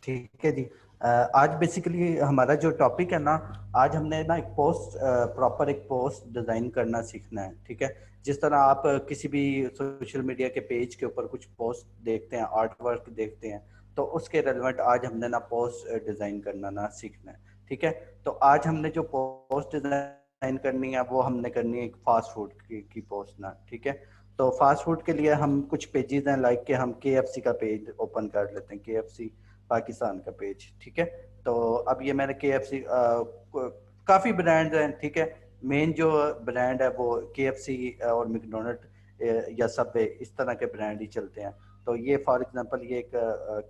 ठीक है जी। आज बेसिकली हमारा जो टॉपिक है ना, आज हमने ना एक पोस्ट प्रॉपर एक पोस्ट डिजाइन करना सीखना है। ठीक है, जिस तरह आप किसी भी सोशल मीडिया के पेज के ऊपर कुछ पोस्ट देखते हैं, आर्ट वर्क देखते हैं, तो उसके रेलेवेंट आज हमने ना पोस्ट डिजाइन करना ना सीखना है। ठीक है, तो आज हमने जो पोस्ट डिजाइन करनी है वो हमने करनी है एक फास्ट फूड की पोस्ट ना। ठीक है, तो फास्ट फूड के लिए हम कुछ पेजेस हैं, लाइक के हम KFC का पेज ओपन कर लेते हैं, KFC पाकिस्तान का पेज। ठीक है, तो अब ये मैंने KFC काफ़ी ब्रांड हैं। ठीक है, मेन जो ब्रांड है वो KFC और मैकडोनल्ड या सबवे, इस तरह के ब्रांड ही चलते हैं। तो ये फॉर एग्जांपल ये एक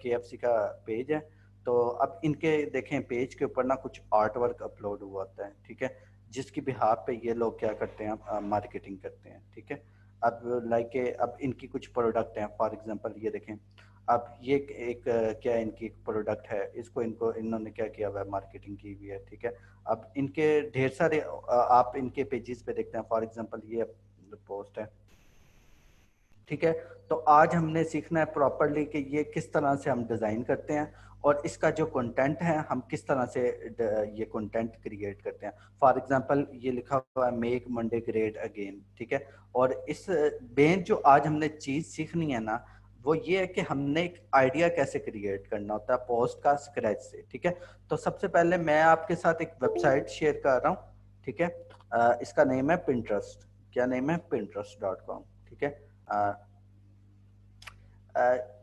KFC का पेज है। तो अब इनके देखें पेज के ऊपर ना कुछ आर्ट वर्क अपलोड हुआ होता है। ठीक है, जिसकी बिहाफ पे ये लोग क्या करते हैं, मार्केटिंग करते हैं। ठीक है, अब लाइक अब इनकी कुछ प्रोडक्ट हैं, फॉर एग्जांपल ये देखें। अब ये एक क्या इनकी एक प्रोडक्ट है, इसको इनको इन्होंने क्या किया हुआ है, मार्केटिंग की हुई है। ठीक है, अब इनके ढेर सारे आप इनके पेजेस पे देखते हैं, फॉर एग्जांपल ये पोस्ट है। ठीक है, तो आज हमने सीखना है प्रॉपरली कि ये किस तरह से हम डिज़ाइन करते हैं और इसका जो कंटेंट है हम किस तरह से ये कंटेंट क्रिएट करते हैं। फॉर एग्जांपल ये लिखा हुआ है मेक मंडे ग्रेट अगेन। ठीक है, और इस मेन जो आज हमने चीज़ सीखनी है ना, वो ये है कि हमने एक आइडिया कैसे क्रिएट करना होता है पोस्ट का स्क्रैच से। ठीक है, तो सबसे पहले मैं आपके साथ एक वेबसाइट शेयर कर रहा हूँ। ठीक है, इसका नेम है पिंटरेस्ट। क्या नेम है? Pinterest.com। ठीक है,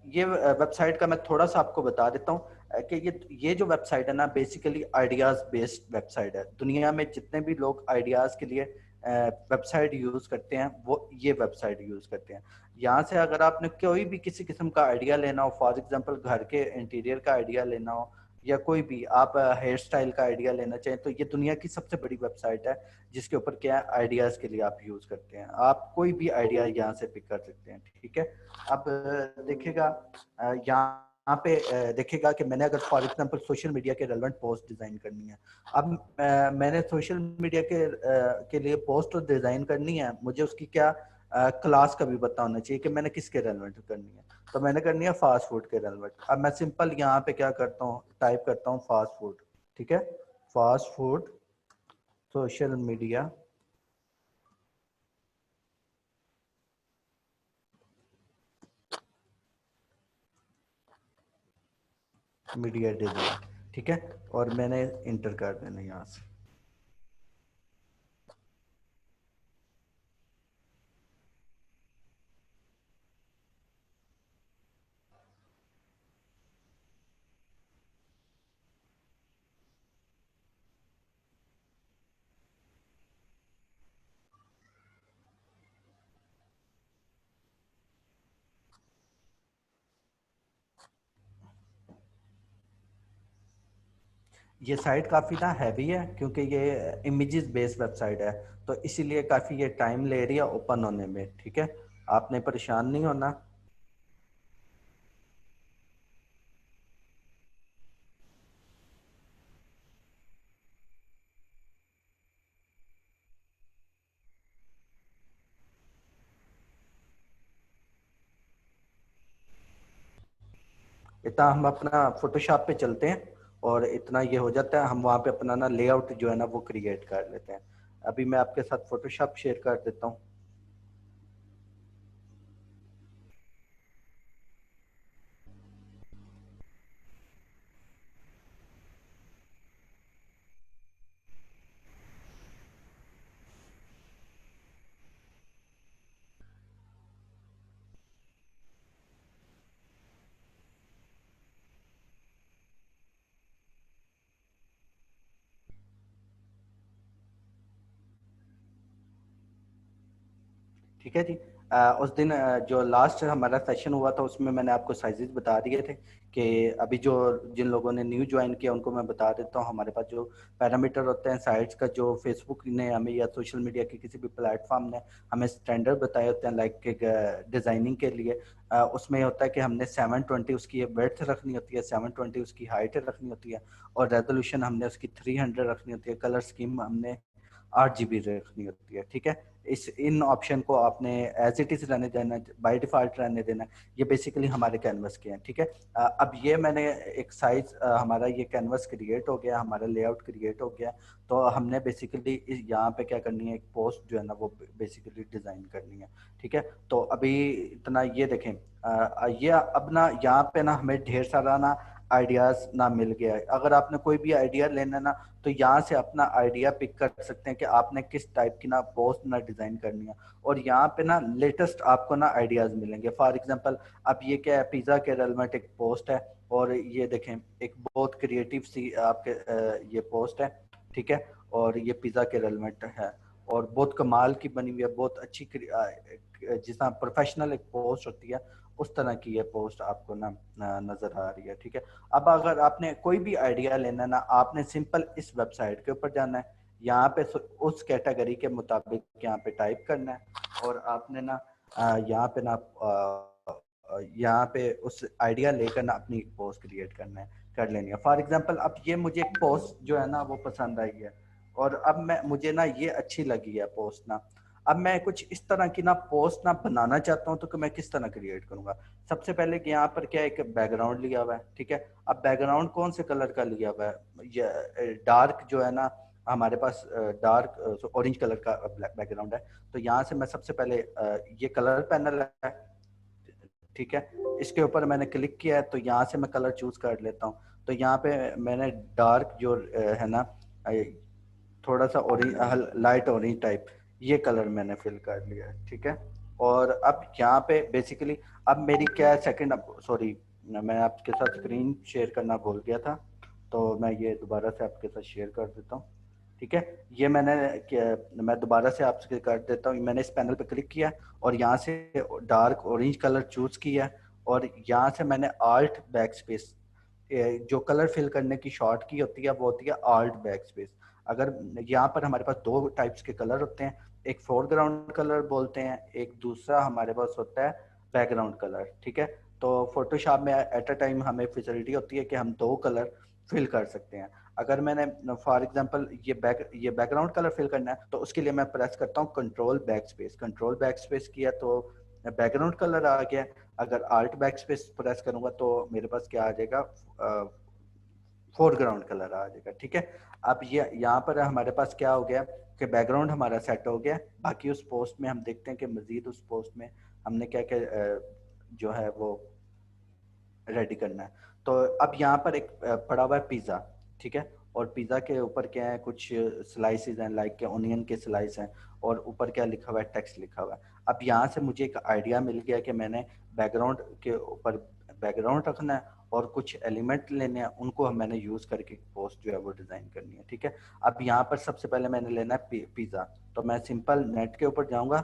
ये वेबसाइट का मैं थोड़ा सा आपको बता देता हूँ कि ये जो वेबसाइट है ना, बेसिकली आइडियाज बेस्ड वेबसाइट है। दुनिया में जितने भी लोग आइडियाज के लिए वेबसाइट यूज करते हैं वो ये वेबसाइट यूज करते हैं। यहाँ से अगर आपने कोई भी किसी किस्म का आइडिया लेना हो, फॉर एग्जांपल घर के इंटीरियर का आइडिया लेना हो या कोई भी आप हेयर स्टाइल का आइडिया लेना चाहें, तो ये दुनिया की सबसे बड़ी वेबसाइट है जिसके ऊपर क्या आइडियाज के लिए आप यूज करते हैं। आप कोई भी आइडिया यहाँ से पिक कर सकते हैं। ठीक है, अब देखिएगा यहाँ पे देखिएगा कि मैंने अगर फॉर एग्जांपल सोशल मीडिया के रेलेवेंट पोस्ट डिजाइन करनी है। अब मैंने सोशल मीडिया के लिए पोस्ट डिजाइन करनी है, मुझे उसकी क्या क्लास का भी पता होना चाहिए कि मैंने किसके रेलेवेंट करनी है। तो मैंने करनी है फास्ट फूड के रेलेवेंट। अब मैं सिंपल यहाँ पे क्या करता हूँ, टाइप करता हूँ फास्ट फूड। ठीक है, fast food social media media design. ठीक है, और मैंने इंटर कर देना यहाँ से। ये साइट काफ़ी ना हैवी है क्योंकि ये इमेजेस बेस्ड वेबसाइट है, तो इसीलिए काफ़ी ये टाइम ले रही है ओपन होने में। ठीक है, आपने परेशान नहीं होना। इतना हम अपना फोटोशॉप पे चलते हैं और इतना ये हो जाता है, हम वहाँ पे अपना ना लेआउट जो है ना वो क्रिएट कर लेते हैं। अभी मैं आपके साथ फोटोशॉप शेयर कर देता हूँ। ठीक है जी, उस दिन जो लास्ट हमारा सेशन हुआ था उसमें मैंने आपको साइजेस बता दिए थे कि अभी जो जिन लोगों ने न्यू ज्वाइन किया उनको मैं बता देता हूँ। हमारे पास जो पैरामीटर होते हैं साइट्स का, जो फेसबुक ने हमें या सोशल मीडिया के किसी भी प्लेटफॉर्म ने हमें स्टैंडर्ड बताए होते हैं, लाइक डिज़ाइनिंग के लिए उसमें होता है कि हमने 720 उसकी वेड्थ रखनी होती है, 720 उसकी हाइट रखनी होती है और रेजोल्यूशन हमने उसकी 300 रखनी होती है। कलर स्कीम हमने 8 GB रखनी होती है, ठीक है। इस इन ऑप्शन को आपने एज इट इज रहने देना, बाय डिफॉल्ट रहने देना। ये बेसिकली हमारे कैनवस के हैं, ठीक है। अब ये मैंने एक साइज, हमारा ये कैनवस क्रिएट हो गया, हमारा लेआउट क्रिएट हो गया। तो हमने बेसिकली यहाँ पे क्या करनी है, एक पोस्ट जो है ना वो बेसिकली डिजाइन करनी है, ठीक है। तो अभी इतना ये देखें, ये अब ना यहाँ पे ना हमें ढेर सारा ना आइडियाज ना मिल गया है। अगर आपने कोई भी आइडिया लेना ना, तो यहाँ से अपना आइडिया पिक कर सकते हैं कि आपने किस टाइप की ना पोस्ट ना डिजाइन करनी है। और यहाँ पे ना लेटेस्ट आपको ना आइडियाज मिलेंगे। फॉर एग्जांपल अब ये क्या है, पिज्जा के रेलेवेंट एक पोस्ट है, और ये देखें एक बहुत क्रिएटिव सी आपके ये पोस्ट है, ठीक है। और ये पिज्जा के रेलेवेंट है, और बहुत कमाल की बनी हुई है, बहुत अच्छी जिस तरह प्रोफेशनल एक पोस्ट होती है उस तरह की ये पोस्ट आपको ना नजर आ रही है, ठीक है। अब अगर आपने कोई भी आइडिया लेना ना, आपने सिंपल इस वेबसाइट के ऊपर जाना है, यहाँ पे उस कैटेगरी के मुताबिक यहाँ पे टाइप करना है, और आपने ना यहाँ पे ना यहाँ पे उस आइडिया लेकर ना अपनी पोस्ट क्रिएट करना है, कर लेनी है। फॉर एग्जांपल अब ये मुझे एक पोस्ट जो है ना वो पसंद आई है, और अब मैं मुझे ना ये अच्छी लगी है पोस्ट ना। अब मैं कुछ इस तरह की ना पोस्ट ना बनाना चाहता हूँ, तो मैं किस तरह क्रिएट करूंगा। सबसे पहले कि यहाँ पर क्या एक बैकग्राउंड लिया हुआ है, ठीक है। अब बैकग्राउंड कौन से कलर का लिया हुआ है, ये डार्क जो है ना, हमारे पास डार्क ऑरेंज कलर का बैकग्राउंड है। तो यहाँ से मैं सबसे पहले ये कलर पैनल है, ठीक है, इसके ऊपर मैंने क्लिक किया है, तो यहाँ से मैं कलर चूज कर लेता हूँ। तो यहाँ पे मैंने डार्क जो है ना, थोड़ा सा ऑरेंज, लाइट ऑरेंज टाइप, ये कलर मैंने फिल कर लिया है, ठीक है। और अब यहाँ पे बेसिकली अब मेरी क्या है, सेकंड, सॉरी मैं आपके साथ स्क्रीन शेयर करना भूल गया था, तो मैं ये दोबारा से आपके साथ शेयर कर देता हूँ, ठीक है। ये मैं दोबारा से आपसे कर देता हूँ। मैंने इस पैनल पे क्लिक किया और यहाँ से डार्क ऑरेंज कलर चूज किया, और यहाँ से मैंने आल्ट बैक स्पेस, जो कलर फिल करने की शॉर्ट की होती है वो होती है आल्ट बैक स्पेस। अगर यहाँ पर हमारे पास दो टाइप्स के कलर होते हैं, एक फोरग्राउंड कलर बोलते हैं, एक दूसरा हमारे पास होता है बैकग्राउंड कलर, ठीक है। तो फोटोशॉप में एट अ टाइम हमें फैसिलिटी होती है कि हम दो कलर फिल कर सकते हैं। अगर मैंने फॉर एग्जांपल ये बैकग्राउंड कलर फिल करना है, तो उसके लिए मैं प्रेस करता हूँ कंट्रोल बैक स्पेस किया तो बैकग्राउंड कलर आ गया। अगर आल्ट बैक स्पेस प्रेस करूंगा तो मेरे पास क्या आ जाएगा, फोरग्राउंड कलर आ जाएगा, ठीक है। अब ये यहाँ पर हमारे पास क्या हो गया कि बैकग्राउंड हमारा सेट हो गया। बाकी उस पोस्ट में हम देखते हैं कि मजीद उस पोस्ट में हमने क्या क्या जो है वो रेडी करना है। तो अब यहाँ पर एक पड़ा हुआ है पिज़्ज़ा, ठीक है। और पिज़्ज़ा के ऊपर क्या है, कुछ स्लाइसेस हैं, लाइक के ओनियन के स्लाइस हैं, और ऊपर क्या लिखा हुआ है, टेक्स्ट लिखा हुआ है। अब यहाँ से मुझे एक आइडिया मिल गया कि मैंने बैकग्राउंड के ऊपर बैकग्राउंड रखना है, और कुछ एलिमेंट लेने हैं, उनको मैंने यूज़ करके पोस्ट जो है वो डिज़ाइन करनी है, ठीक है। अब यहाँ पर सबसे पहले मैंने लेना है पिज़्ज़ा। तो मैं सिंपल नेट के ऊपर जाऊँगा,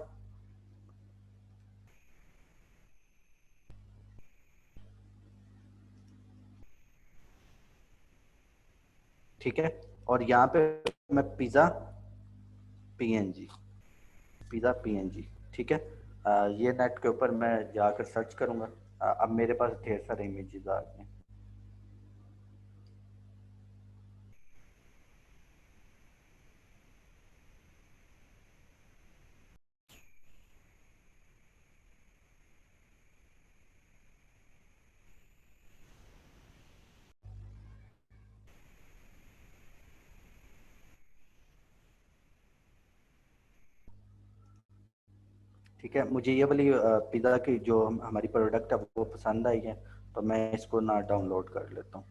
ठीक है। और यहाँ पे मैं पीएनजी पिज़्ज़ा पीएनजी, ठीक है। ये नेट के ऊपर मैं जाकर सर्च करूंगा। अब मेरे पास ढेर सारे इमेजेस आ गए हैं। ठीक है, मुझे ये वाली पिज़्ज़ा की जो हमारी प्रोडक्ट है वो पसंद आई है, तो मैं इसको ना डाउनलोड कर लेता हूँ।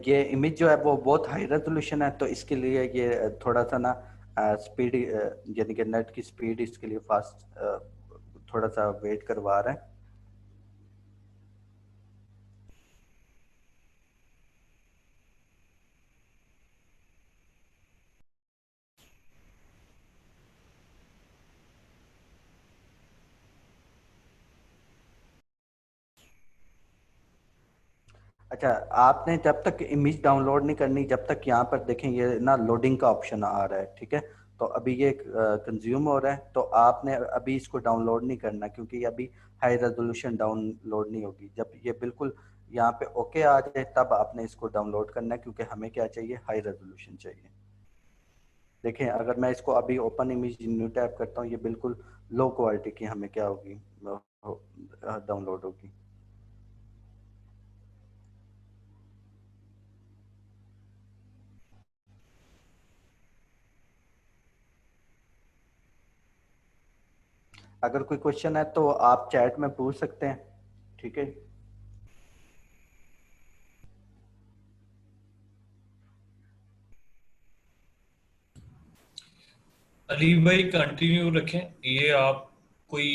ये इमेज जो है वो बहुत हाई रेजोल्यूशन है, तो इसके लिए ये थोड़ा सा ना स्पीड, यानी कि नेट की स्पीड इसके लिए फास्ट, थोड़ा सा वेट करवा रहा है। अच्छा, आपने जब तक इमेज डाउनलोड नहीं करनी, जब तक यहाँ पर देखें ये ना लोडिंग का ऑप्शन आ रहा है, ठीक है। तो अभी ये कंज्यूम हो रहा है, तो आपने अभी इसको डाउनलोड नहीं करना, क्योंकि ये अभी हाई रेजोल्यूशन डाउनलोड नहीं होगी। जब ये बिल्कुल यहाँ पे ओके आ जाए तब आपने इसको डाउनलोड करना है, क्योंकि हमें क्या चाहिए, हाई रेजोल्यूशन चाहिए। देखें, अगर मैं इसको अभी ओपन इमेज न्यू टैब करता हूँ, ये बिल्कुल लो क्वालिटी की हमें क्या होगी, डाउनलोड होगी। अगर कोई क्वेश्चन है तो आप चैट में पूछ सकते हैं, ठीक है। अली भाई कंटिन्यू रखें, ये आप कोई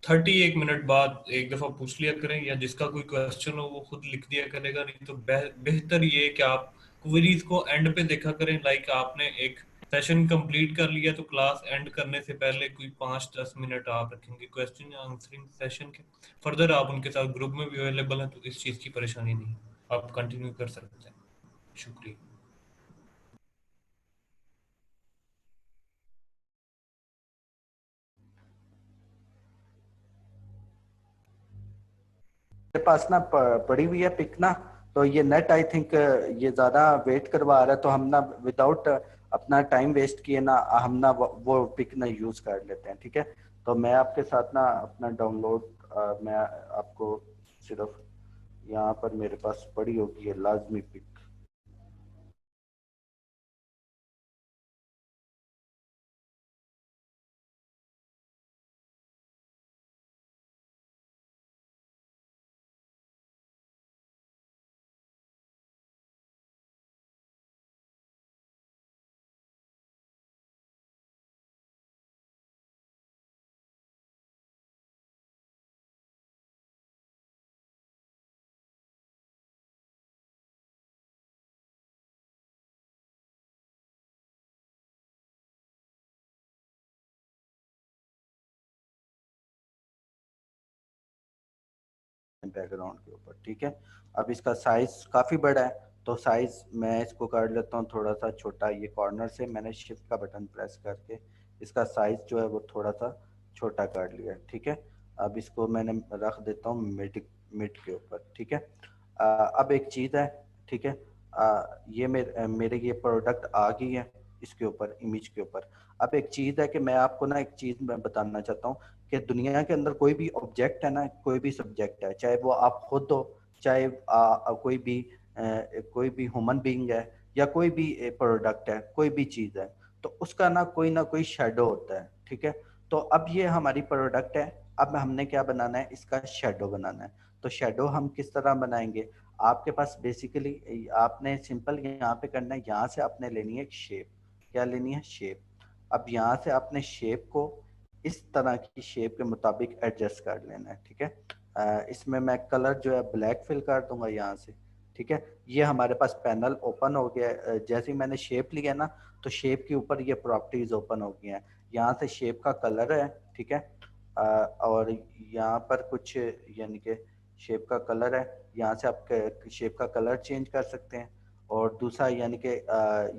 31 मिनट बाद एक दफा पूछ लिया करें, या जिसका कोई क्वेश्चन हो वो खुद लिख दिया करेगा, नहीं तो बेहतर ये है कि आप क्वेरीज को एंड पे देखा करें। लाइक आपने एक सेशन कंप्लीट कर लिया तो क्लास एंड करने से पहले कोई 5-10 मिनट आप रखेंगे क्वेश्चन या आंसरिंग सेशन के। फर्दर आप उनके साथ ग्रुप में भी अवेलेबल हैं, तो इस चीज़ की परेशानी नहीं, आप कंटिन्यू कर सकते हैं। शुक्रिया। मेरे पास ना पड़ी हुई है पिक ना, तो ये नेट आई थिंक ये ज्यादा वेट करवा रहा है, तो हम ना विदाउट अपना टाइम वेस्ट किए ना, हम ना वो पिक ना यूज कर लेते हैं, ठीक है। तो मैं आपके साथ ना अपना डाउनलोड, मैं आपको सिर्फ यहाँ पर मेरे पास पड़ी होगी ये लाजमी पिक। बैकग्राउंड के ऊपर, ठीक है। अब इसका साइज काफी बड़ा है, तो साइज मैं इसको कर लेता हूँ थोड़ा सा छोटा। ये कॉर्नर से मैंने शिफ्ट का बटन प्रेस करके इसका साइज जो है वो थोड़ा सा छोटा कर लिया, ठीक है। अब इसको मैंने रख देता हूँ मिड मिड के ऊपर, ठीक है। अब एक चीज़ है, ठीक है। ये मेरे ये प्रोडक्ट आ गई है इसके ऊपर, इमेज के ऊपर। अब एक चीज़ है कि मैं आपको ना एक चीज़ मैं बताना चाहता हूँ कि दुनिया के अंदर कोई भी ऑब्जेक्ट है ना, कोई भी सब्जेक्ट है, चाहे वो आप खुद हो, चाहे कोई भी ह्यूमन बीइंग है, या कोई भी प्रोडक्ट है, कोई भी चीज़ है, तो उसका ना कोई शेडो होता है, ठीक है। तो अब ये हमारी प्रोडक्ट है, अब हमने क्या बनाना है, इसका शेडो बनाना है। तो शेडो हम किस तरह बनाएंगे, आपके पास बेसिकली आपने सिंपल यहाँ पे करना है, यहाँ से आपने लेनी है एक शेप। क्या लेनी है, शेप। अब यहाँ से आपने शेप को इस तरह की शेप के मुताबिक एडजस्ट कर लेना है, ठीक है। इसमें मैं कलर जो है ब्लैक फिल कर दूंगा यहाँ से, ठीक है। ये हमारे पास पैनल ओपन हो गया है। जैसे ही मैंने शेप लिया ना, तो शेप के ऊपर ये प्रॉपर्टीज ओपन हो गई हैं। यहाँ से शेप का कलर है, ठीक है। और यहाँ पर कुछ यानी कि शेप का कलर है, यहाँ से आप शेप का कलर चेंज कर सकते हैं। और दूसरा यानी कि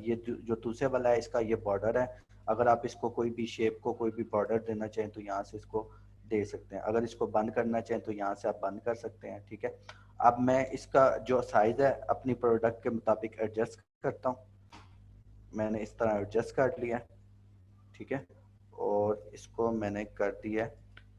ये जो दूसरे वाला है, इसका ये बॉर्डर है। अगर आप इसको कोई भी शेप को कोई भी बॉर्डर देना चाहें तो यहाँ से इसको दे सकते हैं। अगर इसको बंद करना चाहें तो यहाँ से आप बंद कर सकते हैं, ठीक है। अब मैं इसका जो साइज है अपनी प्रोडक्ट के मुताबिक एडजस्ट करता हूँ। मैंने इस तरह एडजस्ट कर लिया, ठीक है। और इसको मैंने कर दिया है।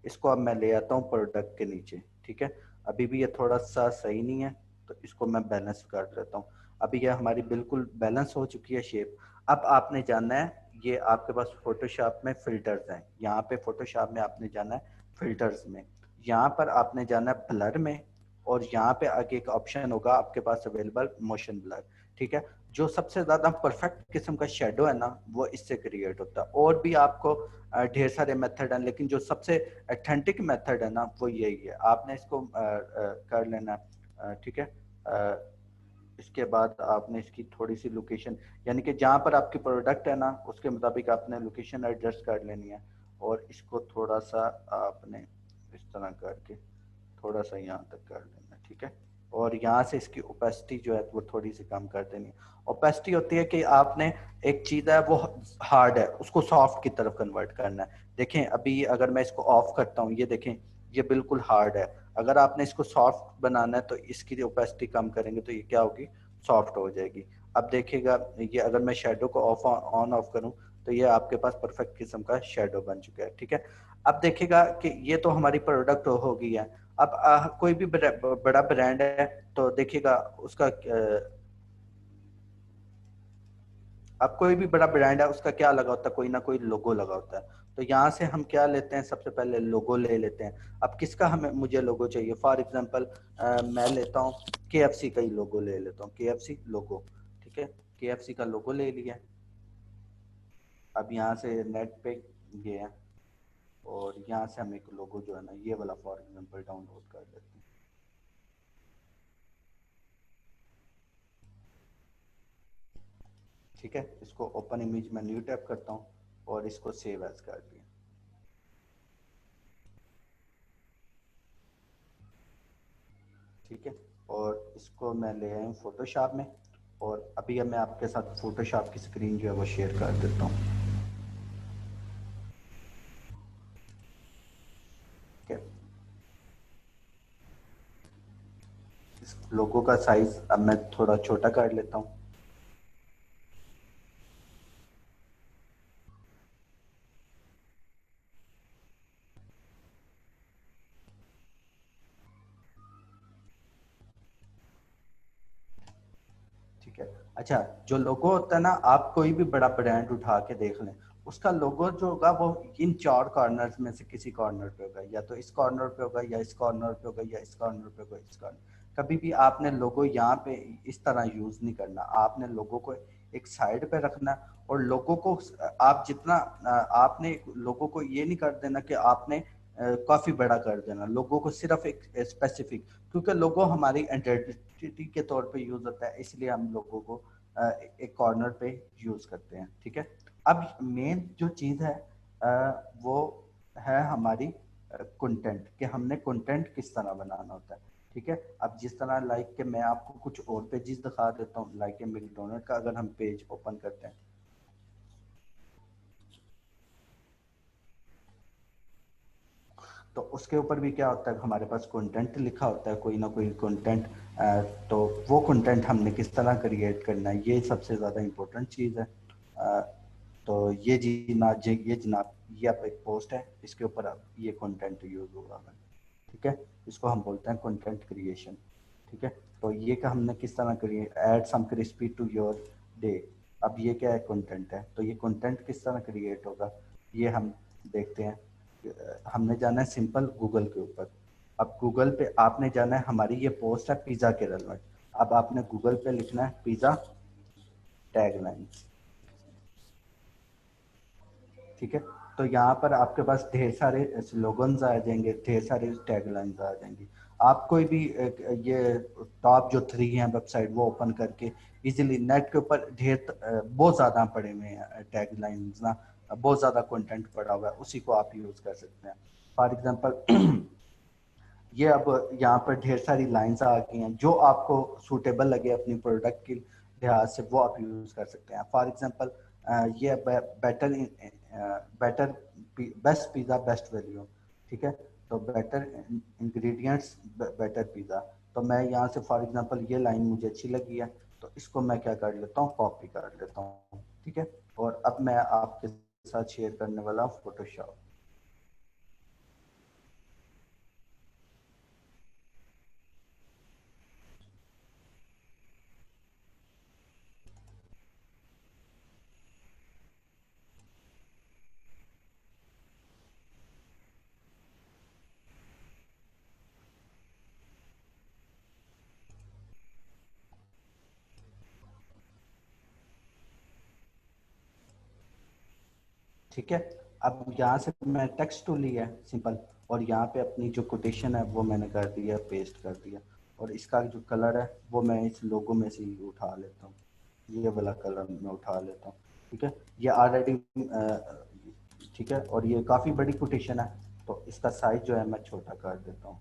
इसको अब मैं ले आता हूँ प्रोडक्ट के नीचे, ठीक है। अभी भी ये थोड़ा सा सही नहीं है, तो इसको मैं बैलेंस कर देता हूँ। अभी ये हमारी बिल्कुल बैलेंस हो चुकी है शेप। अब आपने जाना है, ये आपके पास फोटोशॉप में फिल्टर्स हैं, यहाँ पे फोटोशॉप में आपने जाना है फिल्टर्स में। यहाँ पर आपने जाना है ब्लर में, और यहाँ पे आगे एक ऑप्शन होगा आपके पास अवेलेबल, मोशन ब्लर, ठीक है। जो सबसे ज्यादा परफेक्ट किस्म का शेडो है ना, वो इससे क्रिएट होता है। और भी आपको ढेर सारे मेथड हैं, लेकिन जो सबसे अथेंटिक मेथड है ना, वो यही है। आपने इसको कर लेना, ठीक है। इसके बाद आपने इसकी थोड़ी सी लोकेशन, यानी कि जहाँ पर आपकी प्रोडक्ट है ना, उसके मुताबिक आपने लोकेशन एडजस्ट कर लेनी है। और इसको थोड़ा सा आपने इस तरह करके थोड़ा सा यहाँ तक कर लेना, ठीक है। और यहाँ से इसकी ओपेसिटी जो है वो थोड़ी सी कम कर देनी है। ओपेसिटी होती है कि आपने एक चीज़ है वो हार्ड है उसको सॉफ्ट की तरफ कन्वर्ट करना है। देखें अभी अगर मैं इसको ऑफ करता हूँ, ये देखें ये बिल्कुल हार्ड है। अगर आपने इसको सॉफ्ट बनाना है तो इसकी ओपेसिटी कम करेंगे तो ये क्या होगी, सॉफ्ट हो जाएगी। अब देखिएगा ये अगर मैं शेडो को ऑफ ऑन ऑफ करूँ तो ये आपके पास परफेक्ट किस्म का शेडो बन चुका है। ठीक है, अब देखिएगा कि ये तो हमारी प्रोडक्ट हो गई है। अब कोई भी बड़ा ब्रांड है तो देखिएगा उसका अब कोई भी बड़ा ब्रांड है उसका क्या लगा होता है, कोई ना कोई लोगो लगा होता है। तो यहाँ से हम क्या लेते हैं, सबसे पहले लोगो ले लेते हैं। अब किसका हमें मुझे लोगो चाहिए, फॉर एग्जांपल मैं लेता हूँ KFC का ही लोगो ले लेता हूँ, KFC लोगो। ठीक है, KFC का लोगो ले लिया। अब यहाँ से नेट पे गए हैं और यहाँ से हम एक लोगो जो है ना ये वाला फॉर एग्जांपल डाउनलोड कर लेते हैं। ठीक है, इसको ओपन इमेज में न्यू टैप करता हूँ और इसको सेव एज कर दिया। ठीक है, और इसको मैं ले आया हूँ फोटोशॉप में और अभी अब मैं आपके साथ फोटोशॉप की स्क्रीन जो है वो शेयर कर देता हूँ। ठीक है, इस लोगो का साइज अब मैं थोड़ा छोटा कर लेता हूँ। ठीक है, अच्छा जो लोगो होता है ना, आप कोई भी बड़ा ब्रांड उठा के देख लें, उसका लोगो जो होगा वो इन चार कॉर्नर्स में से किसी कॉर्नर पे होगा, या तो इस कॉर्नर पे होगा या इस कॉर्नर पे होगा या इस कॉर्नर पे होगा, इस कॉर्नर। कभी भी आपने लोगो यहाँ पे इस तरह यूज नहीं करना, आपने लोगो को एक साइड पे रखना। और लोगो को आप जितना आपने लोगो को ये नहीं कर देना कि आपने काफी बड़ा कर देना लोगो को, सिर्फ एक स्पेसिफिक, क्योंकि लोगो हमारी आइडेंटिटी के तौर पे यूज होता है, इसलिए हम लोगों को एक कॉर्नर पे यूज करते हैं। ठीक है, अब मेन जो चीज है वो है हमारी कंटेंट, कि हमने कंटेंट किस तरह बनाना होता है। ठीक है, अब जिस तरह लाइक के मैं आपको कुछ और पेजेस दिखा देता हूँ, लाइक मैकडोनल्ड का अगर हम पेज ओपन करते हैं तो उसके ऊपर भी क्या होता है, हमारे पास कंटेंट लिखा होता है, कोई ना कोई कंटेंट। तो वो कंटेंट हमने किस तरह क्रिएट करना है, ये सबसे ज़्यादा इम्पोर्टेंट चीज़ है। तो ये जनाब ये आप एक पोस्ट है, इसके ऊपर आप ये कंटेंट यूज़ होगा। ठीक है, इसको हम बोलते हैं कंटेंट क्रिएशन। ठीक है, तो ये का हमने किस तरह create, add some crispy to your day. अब ये क्या है, कंटेंट है, तो ये कंटेंट किस तरह क्रिएट होगा ये हम देखते हैं। हमने जाना है सिंपल गूगल के ऊपर। अब गूगल पे आपने जाना है, हमारी ये पोस्ट है पिज़्ज़ा के रेलेवेंट। अब आपने गूगल पे लिखना है पिज़्ज़ा टैगलाइंस। ठीक है, तो यहाँ पर आपके पास ढेर सारे स्लोगन्स आ जाएंगे, ढेर सारे टैगलाइंस आ जाएंगी। आप कोई भी ये टॉप जो 3 हैं वेबसाइट वो ओपन करके इजीली नेट के ऊपर बहुत ज़्यादा पड़े हुए हैं टैगलाइंस ना, बहुत ज़्यादा कंटेंट पड़ा हुआ है, उसी को आप यूज़ कर सकते हैं। फॉर एग्जांपल ये अब यहाँ पर ढेर सारी लाइंस आ गई हैं, जो आपको सूटेबल लगे अपनी प्रोडक्ट के लिहाज से वो आप यूज़ कर सकते हैं। फॉर एग्जांपल ये better better best pizza best value. ठीक है, तो बेटर इंग्रेडिएंट्स बेटर पिज़्ज़ा। तो मैं यहाँ से फॉर एग्जांपल ये लाइन मुझे अच्छी लगी है तो इसको मैं क्या कर लेता हूँ, कॉपी कर लेता हूँ। ठीक है, और अब मैं आपके साथ शेयर करने वाला हूँ फोटोशॉप। ठीक है, अब यहाँ से मैं टेक्स्ट टू लिया है सिंपल, और यहाँ पे अपनी जो कोटेशन है वो मैंने कर दिया, पेस्ट कर दिया। और इसका जो कलर है वो मैं इस लोगो में से ही उठा लेता हूँ, ये वाला कलर मैं उठा लेता हूँ। ठीक है, ये ऑलरेडी ठीक है, और ये काफ़ी बड़ी कोटेशन है तो इसका साइज जो है मैं छोटा कर देता हूँ।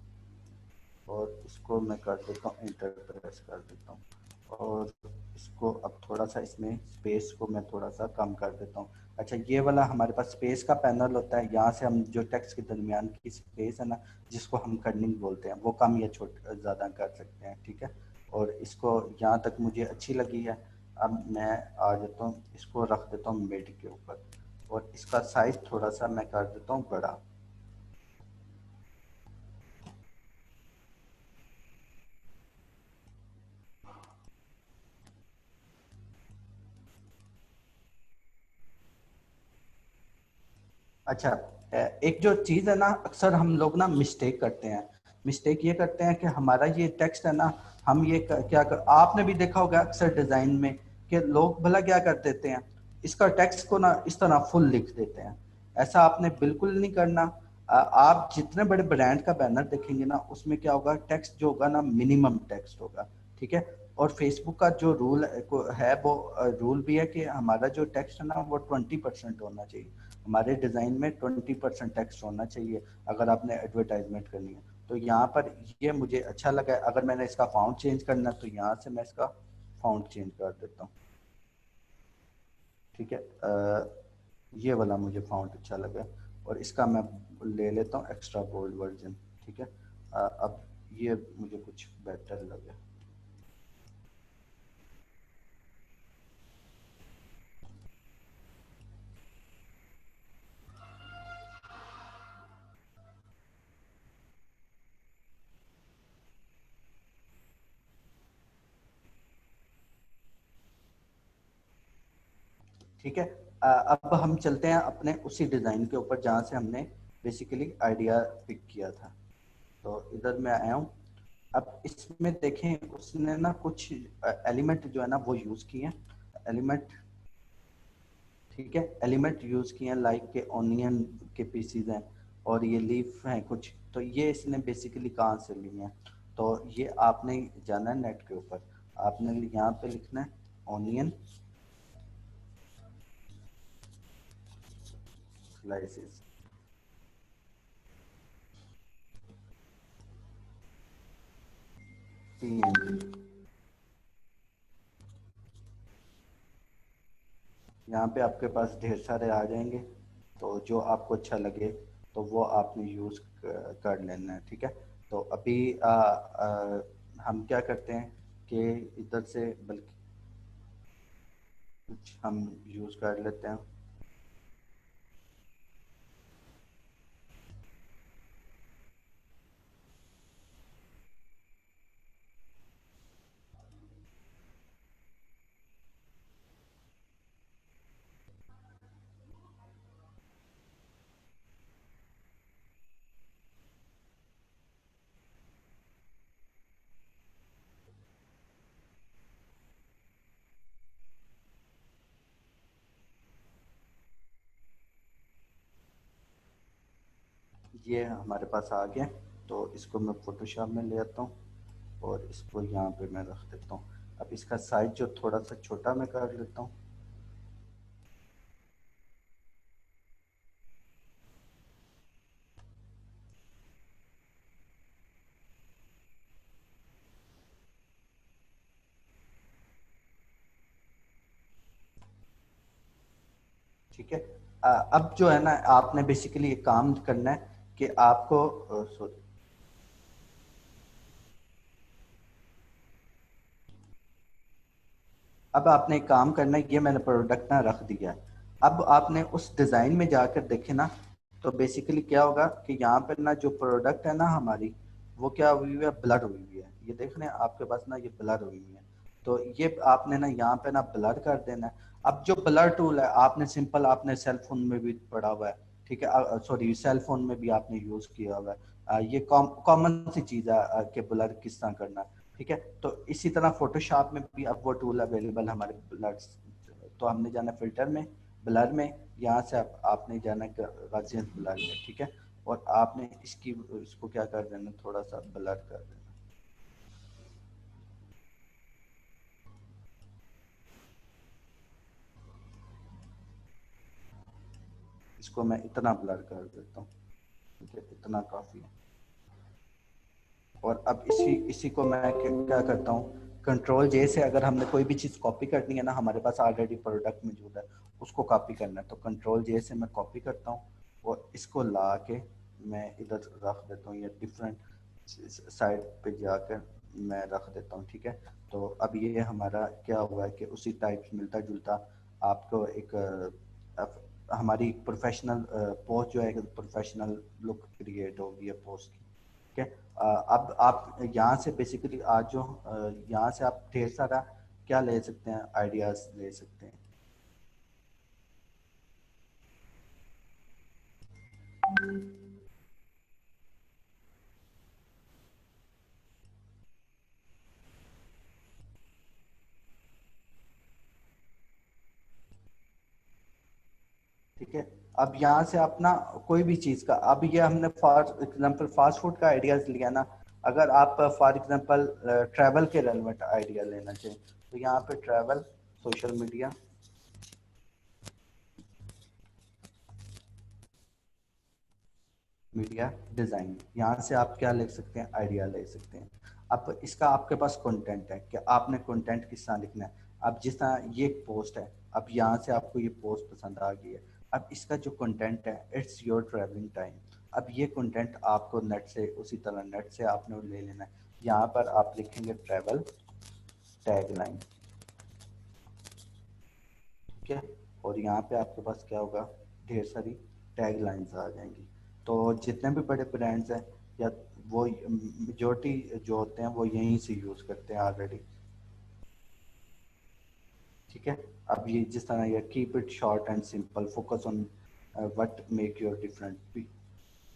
और इसको मैं कर देता हूँ, इंटर प्रेस कर देता हूँ। और इसको अब थोड़ा सा इसमें स्पेस को मैं थोड़ा सा कम कर देता हूँ। अच्छा, ये वाला हमारे पास स्पेस का पैनल होता है, यहाँ से हम जो टेक्स्ट के दरमियान की स्पेस है ना, जिसको हम कर्निंग बोलते हैं, वो कम या छोटा ज़्यादा कर सकते हैं, ठीक है। और इसको यहाँ तक मुझे अच्छी लगी है। अब मैं आ जाता हूँ, इसको रख देता हूँ मिड के ऊपर, और इसका साइज थोड़ा सा मैं कर देता हूँ बड़ा। अच्छा, एक जो चीज़ है ना, अक्सर हम लोग ना मिस्टेक करते हैं। मिस्टेक ये करते हैं कि हमारा ये टेक्स्ट है ना, हम ये क्या कर, आपने भी देखा होगा अक्सर डिज़ाइन में कि लोग भला क्या कर देते हैं, इसका टेक्स्ट को ना इस तरह फुल लिख देते हैं। ऐसा आपने बिल्कुल नहीं करना। आप जितने बड़े ब्रांड का बैनर देखेंगे ना, उसमें क्या होगा, टेक्स्ट जो होगा ना मिनिमम टेक्स्ट होगा, ठीक है। और फेसबुक का जो रूल है वो रूल भी है कि हमारा जो टेक्स्ट है ना वो 20% होना चाहिए। हमारे डिज़ाइन में 20% टेक्स्ट होना चाहिए अगर आपने एडवर्टाइजमेंट करनी है। तो यहाँ पर ये मुझे अच्छा लगा है। अगर मैंने इसका फाउंट चेंज करना है तो यहाँ से मैं इसका फाउंट चेंज कर देता हूँ, ठीक है। ये वाला मुझे फाउंट अच्छा लगा, और इसका मैं ले लेता हूँ एक्स्ट्रा बोल्ड वर्जन, ठीक है। अब ये मुझे कुछ बेटर लगे। ठीक है। अब हम चलते हैं अपने उसी डिज़ाइन के ऊपर जहाँ से हमने बेसिकली आइडिया पिक किया था। तो इधर मैं आया हूँ। अब इसमें देखें, उसने ना कुछ एलिमेंट जो है ना वो यूज़ किए हैं। एलिमेंट, ठीक है, एलिमेंट यूज़ किए हैं, लाइक के ऑनियन के पीसीज हैं, और ये लीफ हैं कुछ। तो ये इसने बेसिकली कहाँ से लिए हैं, तो ये आपने जाना है नेट के ऊपर। आपने यहाँ पे लिखना है ऑनियन स्लाइसेस। यहाँ पे आपके पास ढेर सारे आ जाएंगे, तो जो आपको अच्छा लगे तो वो आपने यूज़ कर लेना है, ठीक है। तो अभी हम क्या करते हैं कि इधर से बल्कि कुछ हम यूज़ कर लेते हैं। ये हमारे पास आ गया, तो इसको मैं फोटोशॉप में ले आता हूँ, और इसको यहाँ पे मैं रख देता हूँ। अब इसका साइज जो थोड़ा सा छोटा मैं कर लेता हूँ। ठीक है। अब जो है ना, आपने बेसिकली एक काम करना है कि आपको सॉरी, अब आपने एक काम करना है, ये मैंने प्रोडक्ट ना रख दिया है। अब आपने उस डिज़ाइन में जाकर देखे ना, तो बेसिकली क्या होगा कि यहाँ पे ना जो प्रोडक्ट है ना हमारी, वो क्या हुई हुई है, ब्लर हुई हुई है। ये देख रहे हैं आपके पास ना, ये ब्लर हुई हुई है। तो ये आपने ना यहाँ पे ना ब्लर कर देना है। अब जो ब्लर टूल है, आपने सिंपल, आपने सेल फोन में भी पढ़ा हुआ है, ठीक है, सॉरी सेल फोन में भी आपने यूज़ किया हुआ है। ये कॉमन सी चीज़ है कि ब्लर किस तरह करना है, ठीक है। तो इसी तरह फोटोशॉप में भी अब वो टूल अवेलेबल हमारे ब्लर। तो हमने जाना फिल्टर में, ब्लर में, यहाँ से आपने जाना गाजियन ब्लर में, ठीक है। और आपने इसको क्या कर देना, थोड़ा सा ब्लर कर देना। इसको मैं इतना ब्लर कर देता हूँ, ठीक है, इतना काफ़ी है। और अब इसी को मैं क्या करता हूँ, कंट्रोल जे से अगर हमने कोई भी चीज़ कॉपी करनी है ना, हमारे पास ऑलरेडी प्रोडक्ट मौजूद है, उसको कॉपी करना है, तो कंट्रोल जे से मैं कॉपी करता हूँ और इसको ला के मैं इधर रख देता हूँ, या डिफरेंट साइड पे जाकर मैं रख देता हूँ। ठीक है, तो अब ये हमारा क्या हुआ है कि उसी टाइप मिलता जुलता आपको एक हमारी प्रोफेशनल पोस्ट जो है, प्रोफेशनल लुक क्रिएट होगी है पोस्ट की। ठीक है, अब आप यहाँ से बेसिकली आज जो यहाँ से आप ढेर सारा क्या ले सकते हैं, आइडियाज ले सकते हैं। ठीक है, अब यहाँ से अपना कोई भी चीज का, अब ये हमने फॉर एग्जांपल फास्ट फूड का आइडियाज लिया ना, अगर आप फॉर एग्जांपल ट्रैवल के रेलेवेंट आइडिया लेना चाहिए, तो यहाँ पे travel, social media, media design, यहाँ से आप क्या ले सकते हैं, आइडिया ले सकते हैं। अब इसका आपके पास कंटेंट है कि आपने कंटेंट किस तरह लिखना है। अब जिस तरह ये पोस्ट है, अब यहाँ से आपको ये पोस्ट पसंद आ गई है, अब इसका जो कंटेंट है, इट्स योर ट्रैवलिंग टाइम। अब ये कंटेंट आपको नेट से, उसी तरह नेट से आपने ले लेना है। यहाँ पर आप लिखेंगे ट्रैवल टैगलाइन। ठीक है, और यहाँ पे आपके पास क्या होगा, ढेर सारी टैग लाइन्स आ जाएंगी। तो जितने भी बड़े ब्रांड्स हैं, या वो मेजोरिटी जो होते हैं वो यहीं से यूज़ करते हैं ऑलरेडी। ठीक है, अब ये जिस तरह ये keep it short and simple, focus on what make your different.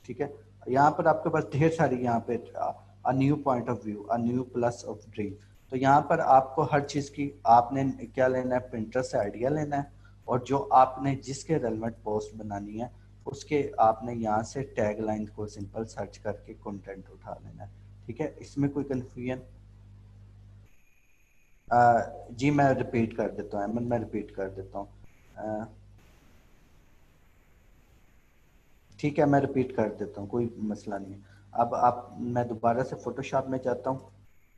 ठीक है, यहाँ पर आपके पास ढेर सारी, यहाँ पे a new point of view, a new plus of dream. तो यहाँ पर आपको हर चीज़ की आपने क्या लेना है, प्रिंटर से आइडिया लेना है, और जो आपने जिसके रेलेवेंट पोस्ट बनानी है, उसके आपने यहाँ से टैग लाइन को सिंपल सर्च करके कंटेंट उठा लेना है। ठीक है, इसमें कोई कंफ्यूजन? जी मैं रिपीट कर देता हूँ अहमद, मैं रिपीट कर देता हूँ। ठीक है, मैं रिपीट कर देता हूँ, कोई मसला नहीं है। अब आप, मैं दोबारा से फोटोशॉप में जाता हूँ,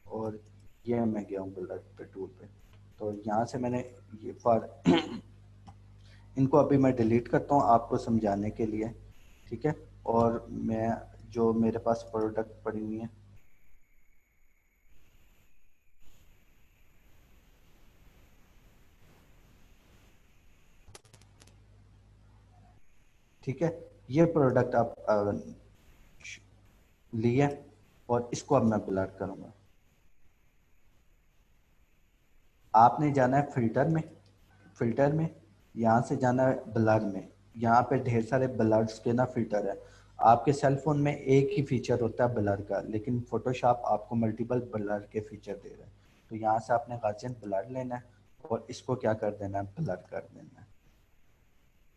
और ये मैं गया हूँ बुलेट पे टूल पे। तो यहाँ से मैंने ये फॉर इनको अभी मैं डिलीट करता हूँ आपको समझाने के लिए। ठीक है, और मैं जो मेरे पास प्रोडक्ट पड़ी हुई है, ठीक है, ये प्रोडक्ट आप लिए, और इसको अब मैं ब्लर करूँगा। आपने जाना है फिल्टर में, फिल्टर में यहाँ से जाना है ब्लर में। यहाँ पे ढेर सारे ब्लर्स के ना फिल्टर है। आपके सेल फोन में एक ही फीचर होता है ब्लर का, लेकिन फोटोशॉप आपको मल्टीपल ब्लर के फीचर दे रहा है। तो यहाँ से आपने गाजियन ब्लर लेना है, और इसको क्या कर देना है, ब्लर कर देना है।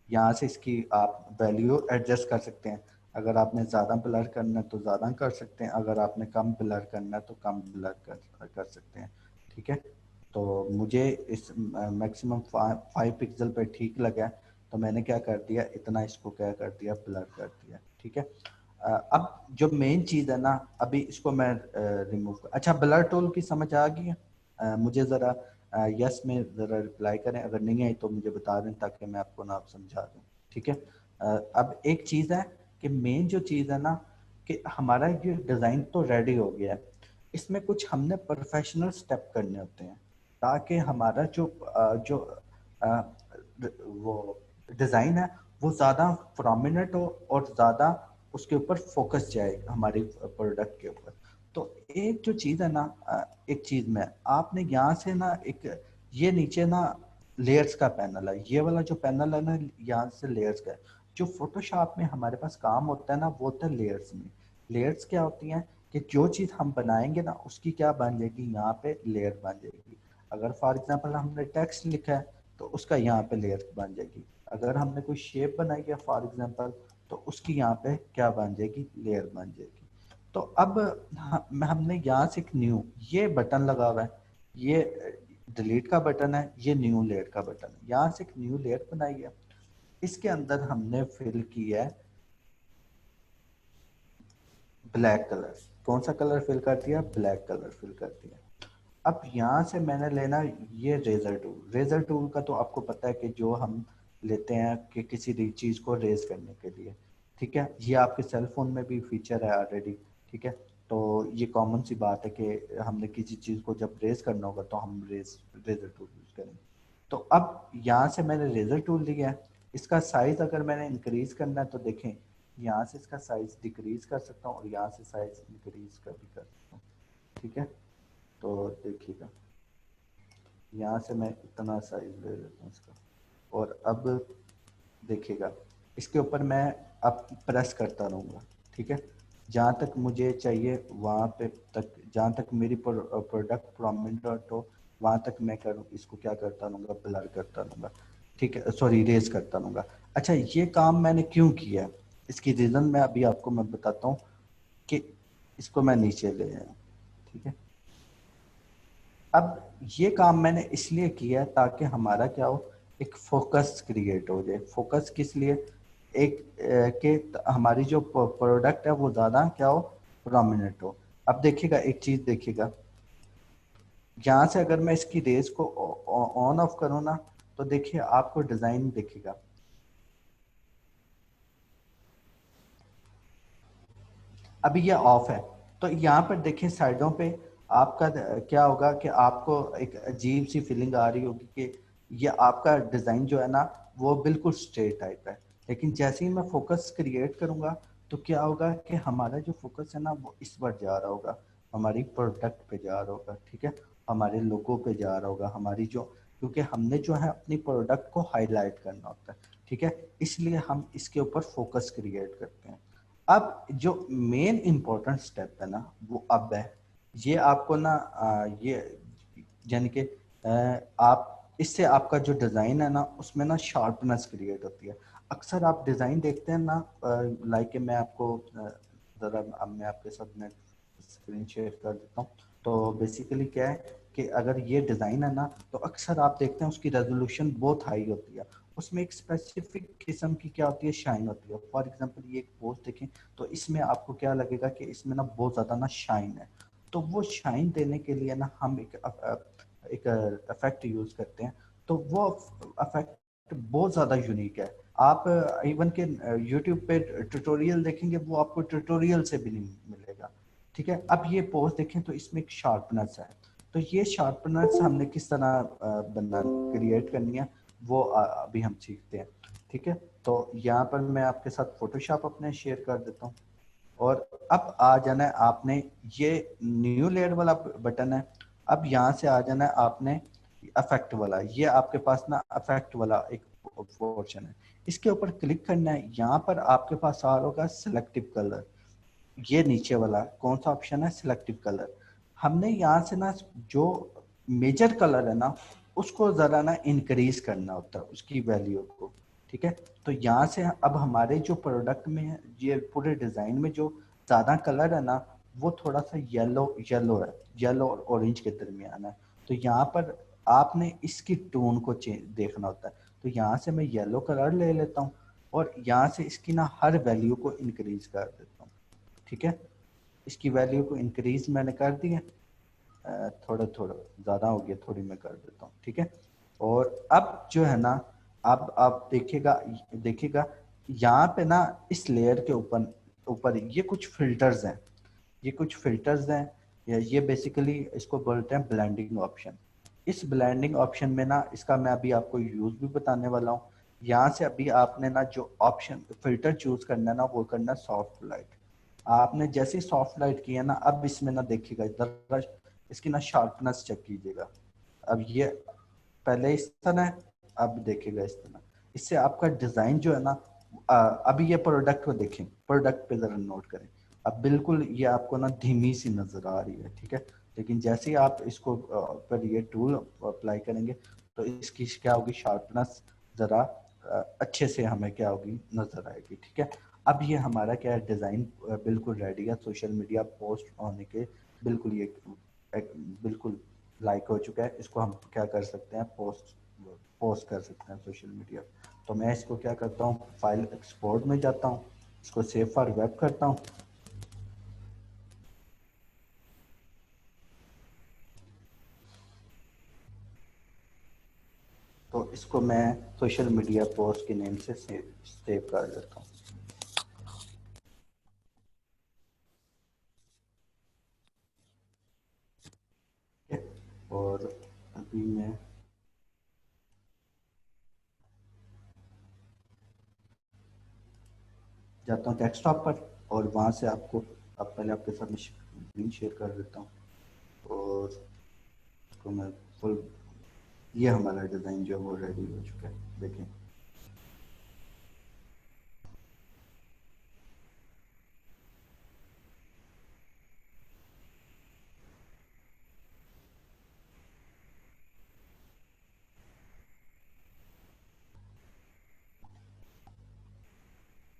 यहाँ से इसकी आप वैल्यू एडजस्ट कर सकते हैं। अगर आपने ज़्यादा ब्लर करना है तो ज़्यादा कर सकते हैं, अगर आपने कम ब्लर करना है तो कम ब्लर कर सकते हैं। ठीक है, तो मुझे इस मैक्सिमम 5 पिक्सल पे ठीक लगा है, तो मैंने क्या कर दिया, इतना इसको क्या कर दिया, ब्लर कर दिया। ठीक है, अब जो मेन चीज़ है ना, अभी इसको मैं रिमूव, अच्छा ब्लर टूल की समझ आ गई है? मुझे ज़रा यस में ज़रा रिप्लाई करें, अगर नहीं आई तो मुझे बता दें ताकि मैं आपको ना आप समझा दूँ। ठीक है, अब एक चीज़ है कि मेन जो चीज़ है ना, कि हमारा ये डिज़ाइन तो रेडी हो गया है, इसमें कुछ हमने प्रोफेशनल स्टेप करने होते हैं, ताकि हमारा जो अ, वो डिज़ाइन है वो ज़्यादा प्रोमिनेंट हो, और ज़्यादा उसके ऊपर फोकस जाए हमारे प्रोडक्ट के ऊपर। तो एक जो चीज़ है ना, एक चीज़ में आपने यहाँ से ना एक, ये नीचे ना लेयर्स का पैनल है, ये वाला जो पैनल है ना, यहाँ से लेयर्स का है। जो फोटोशॉप में हमारे पास काम होता है ना, वो होता है लेयर्स में। लेयर्स क्या होती हैं कि जो चीज़ हम बनाएंगे ना, उसकी क्या बन जाएगी, यहाँ पे लेयर बन जाएगी। अगर फॉर एग्जांपल हमने टेक्स्ट लिखा है, तो उसका यहाँ पे लेयर बन जाएगी। अगर हमने कोई शेप बनाई है फॉर एग्जांपल, तो उसकी यहाँ पे क्या बन जाएगी, लेयर बन जाएगी। तो अब हमने यहाँ से एक न्यू ये बटन लगा हुआ है, ये डिलीट का बटन है, ये न्यू लेयर का बटन है। यहाँ से एक न्यू लेयर बनाई है, इसके अंदर हमने फिल किया है ब्लैक कलर। कौन सा कलर फिल कर दिया, ब्लैक कलर फिल कर दिया। अब यहाँ से मैंने लेना ये रेजर टूल। रेजर टूल का तो आपको पता है कि जो हम लेते हैं कि किसी भी चीज़ को रेज करने के लिए, ठीक है। ये आपके सेल फोन में भी फीचर है ऑलरेडी, ठीक है। तो ये कॉमन सी बात है कि हमने किसी चीज़ को जब रेज करना होगा तो हम रेजर टूल यूज करेंगे। तो अब यहाँ से मैंने रेजर टूल लिया है। इसका साइज अगर मैंने इंक्रीज करना है तो देखें, यहाँ से इसका साइज डिक्रीज कर सकता हूँ और यहाँ से साइज इंक्रीज कर भी कर सकता हूँ, ठीक है। तो देखिएगा, यहाँ से मैं इतना साइज ले लेता हूँ इसका, और अब देखिएगा इसके ऊपर मैं अब प्रेस करता रहूँगा, ठीक है। जहाँ तक मुझे चाहिए वहाँ पे तक, जहाँ तक मेरी प्रोडक्ट प्रोमिनेंट हो वहाँ तक मैं करूँ, इसको क्या करता रहूँगा, ब्लर करता रहूँगा, ठीक है, सॉरी रेज करता रहूँगा। अच्छा, ये काम मैंने क्यों किया है, इसकी रीज़न मैं अभी आपको मैं बताता हूँ कि इसको मैं नीचे ले आया, ठीक है। अब ये काम मैंने इसलिए किया ताकि हमारा क्या हो, एक फोकस क्रिएट हो जाए। फोकस किस लिए, एक कि हमारी जो प्रोडक्ट है वो ज़्यादा क्या हो, प्रोमिनेंट हो। अब देखिएगा एक चीज़ देखिएगा, यहाँ से अगर मैं इसकी रेस को ऑन ऑफ करूँ ना, तो देखिए आपको डिज़ाइन दिखेगा। अभी ये ऑफ है, तो यहाँ पर देखिए साइडों पे आपका क्या होगा कि आपको एक अजीब सी फीलिंग आ रही होगी कि ये आपका डिज़ाइन जो है ना वो बिल्कुल स्ट्रेट टाइप है। लेकिन जैसे ही मैं फोकस क्रिएट करूँगा तो क्या होगा कि हमारा जो फोकस है ना वो इस पर जा रहा होगा, हमारी प्रोडक्ट पे जा रहा होगा, ठीक है, हमारे लोगों पे जा रहा होगा, हमारी जो, क्योंकि हमने जो है अपनी प्रोडक्ट को हाईलाइट करना होता है, ठीक है, इसलिए हम इसके ऊपर फोकस क्रिएट करते हैं। अब जो मेन इम्पोर्टेंट स्टेप है ना वो अब है, ये आपको ना ये यानी कि आप इससे आपका जो डिज़ाइन है ना उसमें ना शार्पनेस क्रिएट होती है। अक्सर आप डिज़ाइन देखते हैं ना, लाइक मैं आपको ज़रा अब मैं आपके साथ मैं स्क्रीन शेयर कर देता हूँ। तो बेसिकली क्या है कि अगर ये डिज़ाइन है ना तो अक्सर आप देखते हैं उसकी रेजोल्यूशन बहुत हाई होती है, उसमें एक स्पेसिफिक किस्म की क्या होती है, शाइन होती है। फॉर एग्जांपल ये एक पोस्ट देखें तो इसमें आपको क्या लगेगा कि इसमें ना बहुत ज़्यादा ना शाइन है। तो वो शाइन देने के लिए ना हम एक इफेक्ट यूज़ करते हैं, तो वो इफेक्ट बहुत ज़्यादा यूनिक है। आप इवन के यूट्यूब पे ट्यूटोरियल देखेंगे वो आपको ट्यूटोरियल से भी नहीं मिलेगा, ठीक है। अब ये पोस्ट देखें तो इसमें एक शार्पनेस है, तो ये शार्पनेस हमने किस तरह बना क्रिएट करनी है वो अभी हम सीखते हैं, ठीक है। तो यहाँ पर मैं आपके साथ फोटोशॉप अपने शेयर कर देता हूँ, और अब आ जाना है आपने, ये न्यू लेयर वाला बटन है। अब यहाँ से आ जाना है आपने अफेक्ट वाला, ये आपके पास ना अफेक्ट वाला एक पोर्शन है, इसके ऊपर क्लिक करना है। यहाँ पर आपके पास आ होगा सिलेक्टिव कलर, ये नीचे वाला कौन सा ऑप्शन है, सिलेक्टिव कलर। हमने यहाँ से ना जो मेजर कलर है ना उसको जरा ना इंक्रीज करना होता है उसकी वैल्यू को, ठीक है। तो यहाँ से अब हमारे जो प्रोडक्ट में है, ये पूरे डिजाइन में जो ज्यादा कलर है ना वो थोड़ा सा येलो येलो है, येलो और ऑरेंज के दरमियान है। तो यहाँ पर आपने इसकी टोन को देखना होता है। तो यहाँ से मैं येलो कलर ले लेता हूँ और यहाँ से इसकी ना हर वैल्यू को इंक्रीज कर देता हूँ, ठीक है। इसकी वैल्यू को इंक्रीज मैंने कर दी है, थोड़ा थोड़ा ज़्यादा हो गया, थोड़ी मैं कर देता हूँ, ठीक है। और अब जो है ना, अब आप देखिएगा, देखिएगा यहाँ पे ना इस लेयर के ऊपर ऊपर ये कुछ फिल्टर्स हैं, ये कुछ फिल्टर्स हैं, या ये बेसिकली इसको बोलते हैं ब्लेंडिंग ऑप्शन। इस ब्लेंडिंग ऑप्शन में ना इसका मैं अभी आपको यूज भी बताने वाला हूँ। यहाँ से अभी आपने ना जो ऑप्शन फिल्टर चूज करना है ना वो करना है सॉफ्ट लाइट। आपने जैसे सॉफ्ट लाइट किया ना, अब इसमें ना देखिएगा जरा इसकी ना शार्पनेस चेक कीजिएगा। अब ये पहले इस तरह है, अब देखिएगा इस तरह, इससे आपका डिजाइन जो है ना अभी ये प्रोडक्ट को देखें, प्रोडक्ट पे जरा नोट करें, अब बिल्कुल ये आपको ना धीमी सी नजर आ रही है, ठीक है। लेकिन जैसे ही आप इसको पर ये टूल अप्लाई करेंगे तो इसकी क्या होगी, शार्पनेस जरा अच्छे से हमें क्या होगी नजर आएगी, ठीक है। अब ये हमारा क्या है, डिजाइन बिल्कुल रेडी है सोशल मीडिया पोस्ट होने के, बिल्कुल ये बिल्कुल लाइक हो चुका है। इसको हम क्या कर सकते हैं, पोस्ट पोस्ट कर सकते हैं सोशल मीडिया। तो मैं इसको क्या करता हूँ, फाइल एक्सपोर्ट में जाता हूँ, इसको सेव फॉर वेब करता हूँ, इसको मैं सोशल मीडिया पोस्ट के नेम से सेव कर लेता हूँ। और अभी मैं जाता हूँ डेस्कटॉप पर और वहाँ से आपको अब पहले आपके साथ में स्क्रीन शेयर कर देता हूँ और इसको मैं फुल, ये हमारा डिज़ाइन जो है वो रेडी हो चुका है, देखें।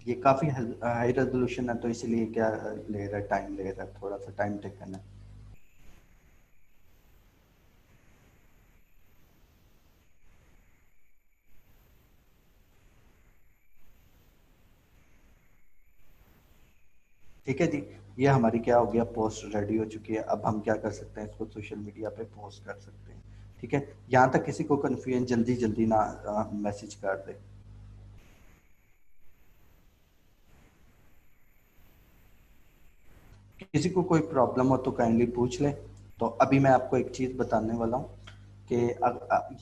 ये काफ़ी हाई रेजोल्यूशन है तो इसीलिए क्या ले रहा है, टाइम ले रहा है, थोड़ा सा टाइम टेकन है। ठीक है जी, ये हमारी क्या हो गया, पोस्ट रेडी हो चुकी है। अब हम क्या कर सकते हैं, इसको सोशल मीडिया पे पोस्ट कर सकते हैं। ठीक है, यहाँ तक किसी को कन्फ्यूजन जल्दी जल्दी ना मैसेज कर दे। किसी को कोई प्रॉब्लम हो तो काइंडली पूछ ले। तो अभी मैं आपको एक चीज़ बताने वाला हूँ कि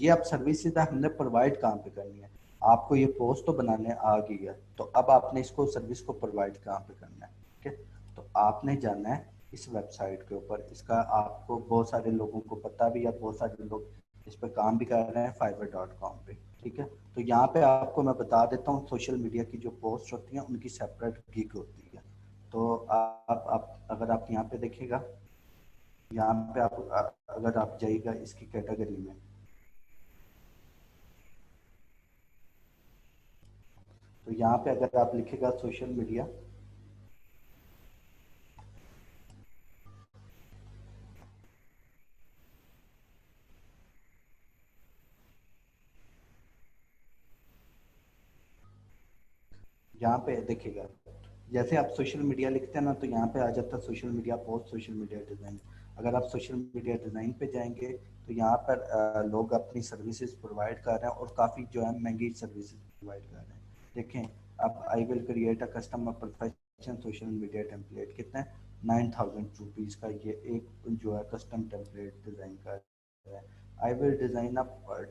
ये अब सर्विसेज हमने प्रोवाइड कहाँ पे करनी है। आपको ये पोस्ट तो बनाने आ गई है, तो अब आपने इसको सर्विस को प्रोवाइड कहाँ पे करना है। ठीक है, तो आपने जाना है इस वेबसाइट के ऊपर। इसका आपको बहुत सारे लोगों को पता भी है, बहुत सारे लोग इस पर काम भी कर रहे हैं, fiverr.com पे। ठीक है, तो यहाँ पे आपको मैं बता देता हूँ, सोशल मीडिया की जो पोस्ट होती हैं उनकी सेपरेट गिग होती है। तो आप अगर आप यहाँ पे देखिएगा, यहाँ पे आप अगर आप जाइएगा इसकी कैटेगरी में, तो यहाँ पे अगर आप लिखेगा सोशल मीडिया, यहाँ पे देखिएगा, जैसे आप सोशल मीडिया लिखते हैं ना तो यहाँ पे आ जाता है social media post, social media design. अगर आप सोशल मीडिया डिज़ाइन पे जाएंगे तो यहाँ पर लोग अपनी सर्विसेज प्रोवाइड कर रहे हैं और काफ़ी जो है महंगी सर्विसेज प्रोवाइड कर रहे हैं। देखें, अब I will create a customer professional social media template, कितना है, 9,000 रुपीज़ का ये एक जो है कस्टम टेम्पलेट डिज़ाइन कर रहा है। I will design a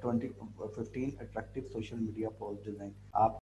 15 attractive social media post design. आप